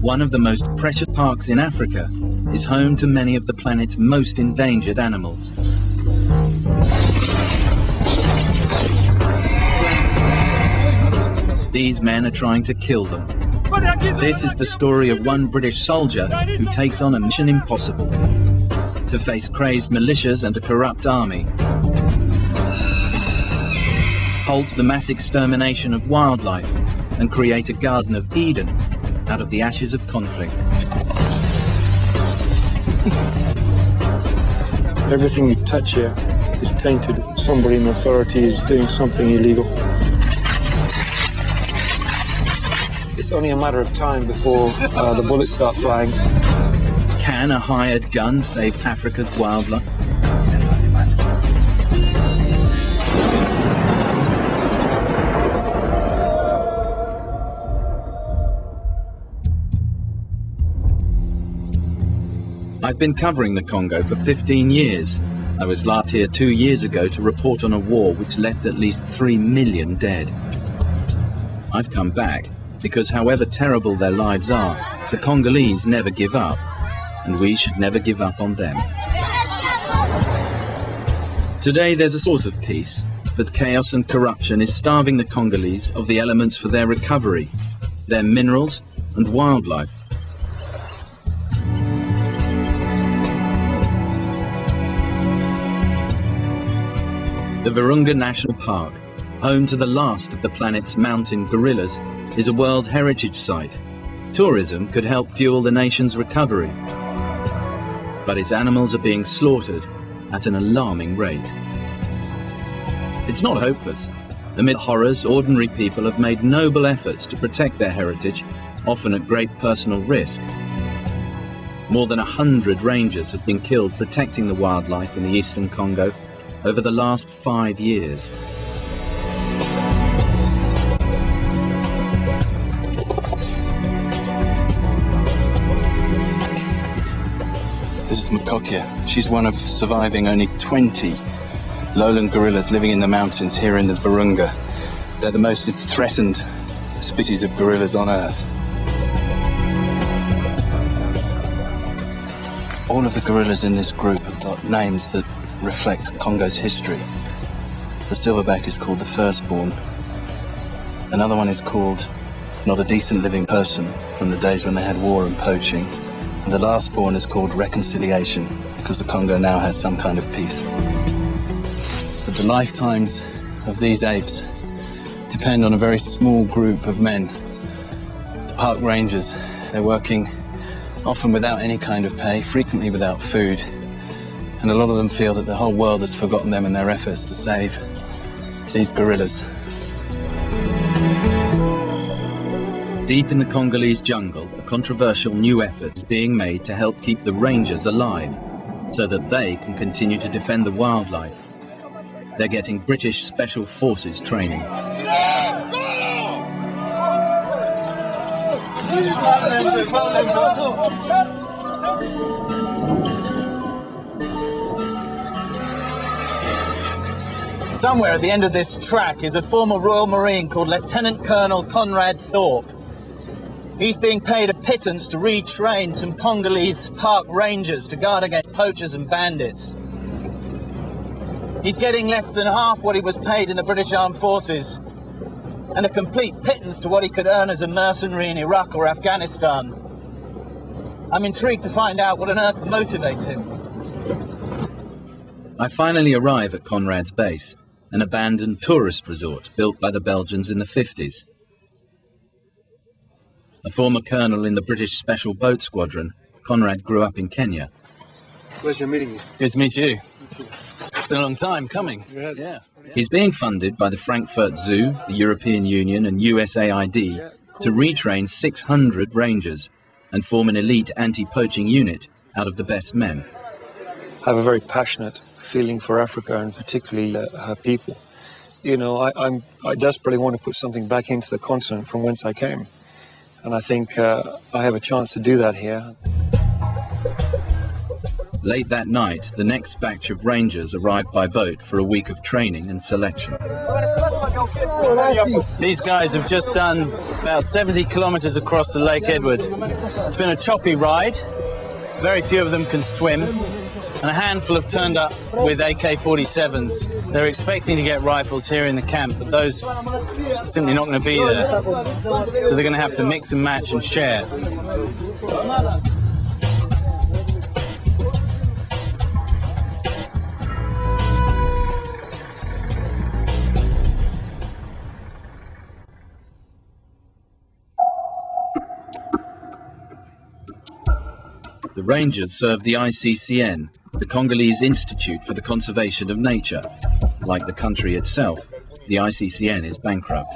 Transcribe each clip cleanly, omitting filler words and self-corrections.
one of the most precious parks in Africa, is home to many of the planet's most endangered animals. These men are trying to kill them. This is the story of one British soldier who takes on a mission impossible: to face crazed militias and a corrupt army, halt the mass extermination of wildlife, and create a Garden of Eden out of the ashes of conflict. Everything you touch here is tainted. Somebody in authority is doing something illegal. It's only a matter of time before the bullets start flying. Can a hired gun save Africa's wildlife? I've been covering the Congo for 15 years. I was last here 2 years ago to report on a war which left at least 3 million dead. I've come back because however terrible their lives are, the Congolese never give up, and we should never give up on them. Today there's a sort of peace, but chaos and corruption is starving the Congolese of the elements for their recovery, their minerals and wildlife. The Virunga National Park, home to the last of the planet's mountain gorillas, is a World Heritage Site. Tourism could help fuel the nation's recovery, but its animals are being slaughtered at an alarming rate. It's not hopeless. Amid horrors, ordinary people have made noble efforts to protect their heritage, often at great personal risk. More than 100 rangers have been killed protecting the wildlife in the eastern Congo over the last 5 years. This is Makokia. She's one of surviving only 20 lowland gorillas living in the mountains here in the Virunga. They're the most threatened species of gorillas on Earth. All of the gorillas in this group have got names that reflect Congo's history. The silverback is called the firstborn. Another one is called Not a Decent Living Person, from the days when they had war and poaching. And the lastborn is called Reconciliation, because the Congo now has some kind of peace. But the lifetimes of these apes depend on a very small group of men. The park rangers, they're working often without any kind of pay, frequently without food. And a lot of them feel that the whole world has forgotten them in their efforts to save these gorillas. Deep in the Congolese jungle, a controversial new effort is being made to help keep the rangers alive, so that they can continue to defend the wildlife. They're getting British Special Forces training. Somewhere at the end of this track is a former Royal Marine called Lieutenant Colonel Conrad Thorpe. He's being paid a pittance to retrain some Congolese park rangers to guard against poachers and bandits. He's getting less than half what he was paid in the British Armed Forces, and a complete pittance to what he could earn as a mercenary in Iraq or Afghanistan. I'm intrigued to find out what on earth motivates him. I finally arrive at Conrad's base, an abandoned tourist resort built by the Belgians in the 50s. A former colonel in the British Special Boat Squadron, Conrad grew up in Kenya. Pleasure meeting you. Good to meet you. It's been a long time coming. Yes. Yeah. He's being funded by the Frankfurt Zoo, the European Union and USAID to retrain 600 rangers and form an elite anti-poaching unit out of the best men. I have a very passionate feeling for Africa and particularly her people. You know, I desperately want to put something back into the continent from whence I came. And I think I have a chance to do that here. Late that night, the next batch of rangers arrived by boat for a week of training and selection. These guys have just done about 70 kilometers across the Lake Edward. It's been a choppy ride. Very few of them can swim, and a handful have turned up with AK-47s. They're expecting to get rifles here in the camp, but those are simply not going to be there. So they're going to have to mix and match and share. The rangers serve the ICCN, the Congolese Institute for the Conservation of Nature. Like the country itself, the ICCN is bankrupt.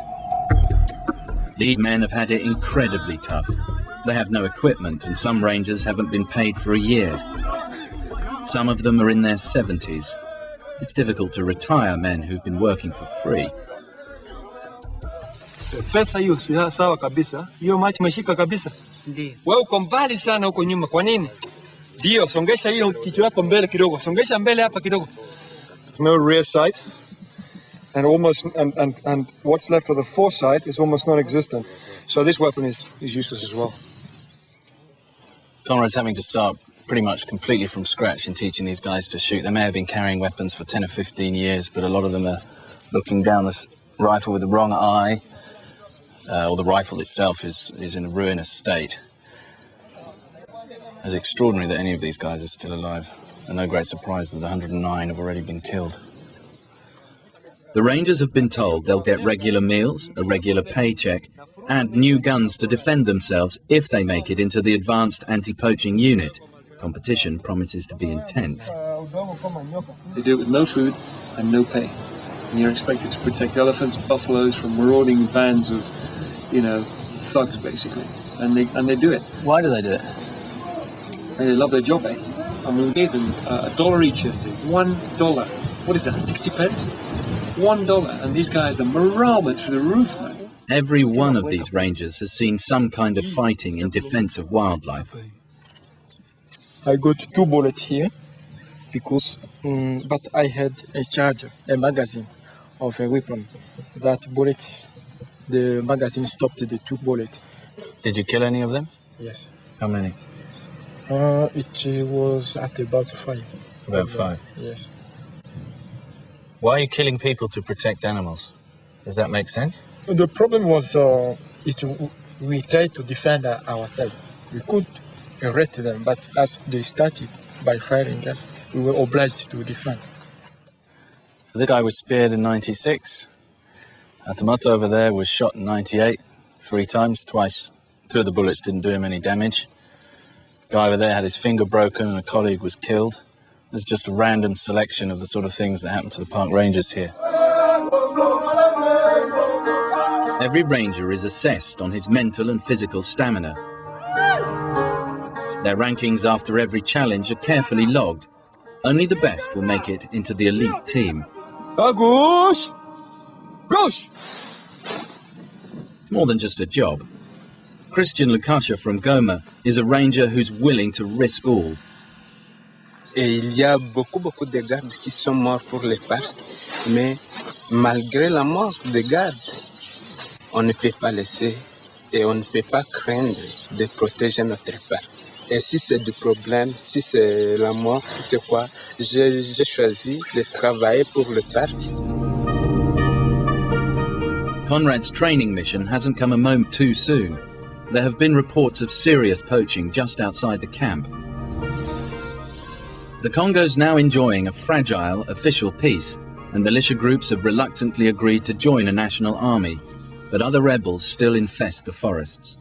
These men have had it incredibly tough. They have no equipment, and some rangers haven't been paid for a year. Some of them are in their 70s. It's difficult to retire men who've been working for free. Pesa hiyo si sawa kabisa. Hiyo machi umeshika kabisa. Ndiyo. Wewe uko mbali sana huko nyuma. Kwa nini? Ndio, songesha hiyo kichwa yako mbele kidogo. Songesha mbele hapa kidogo. There's no rear sight. And what's left of the foresight is almost non-existent. So this weapon is useless as well. Conrad's having to start pretty much completely from scratch in teaching these guys to shoot. They may have been carrying weapons for 10 or 15 years, but a lot of them are looking down the rifle with the wrong eye, or the rifle itself is in a ruinous state. It's extraordinary that any of these guys are still alive, and no great surprise that the 109 have already been killed. The rangers have been told they'll get regular meals, a regular paycheck, and new guns to defend themselves if they make it into the advanced anti-poaching unit. Competition promises to be intense. They do it with no food and no pay. And you're expected to protect elephants, buffaloes from marauding bands of, thugs basically. And they do it. Why do they do it? And they love their job, eh? I mean, we gave them $1 each yesterday. $1. What is that, 60 pence? $1. And these guys, the morale went through the roof, man. Every one of these rangers has seen some kind of fighting in defense of wildlife. I got 2 bullets here because, but I had a charger, a magazine of a weapon. That bullet, the magazine stopped the 2 bullets. Did you kill any of them? Yes. How many? It was at about 5. About 5? Yes. Why are you killing people to protect animals? Does that make sense? The problem was we tried to defend ourselves. We could arrest them, but as they started by firing us, we were obliged to defend. So this guy was speared in 96. Atamoto over there was shot in 98, 3 times, twice. 2 of the bullets didn't do him any damage. Guy over there had his finger broken and a colleague was killed. There's just a random selection of the sort of things that happen to the park rangers here. Every ranger is assessed on his mental and physical stamina. Their rankings after every challenge are carefully logged. Only the best will make it into the elite team. Gosh! Gosh! It's more than just a job. Christian Lukasha from Goma is a ranger who's willing to risk all. Et il y a beaucoup de gardes qui sont morts pour les parcs, mais malgré la mort des gardes, on ne peut pas laisser et on ne peut pas craindre de protéger notre parc. Et si c'est du problème, si c'est la mort, si c'est quoi, j'ai choisi de travailler pour le parc. Conrad's training mission hasn't come a moment too soon. There have been reports of serious poaching just outside the camp. The Congo's now enjoying a fragile official peace, and militia groups have reluctantly agreed to join a national army, but other rebels still infest the forests.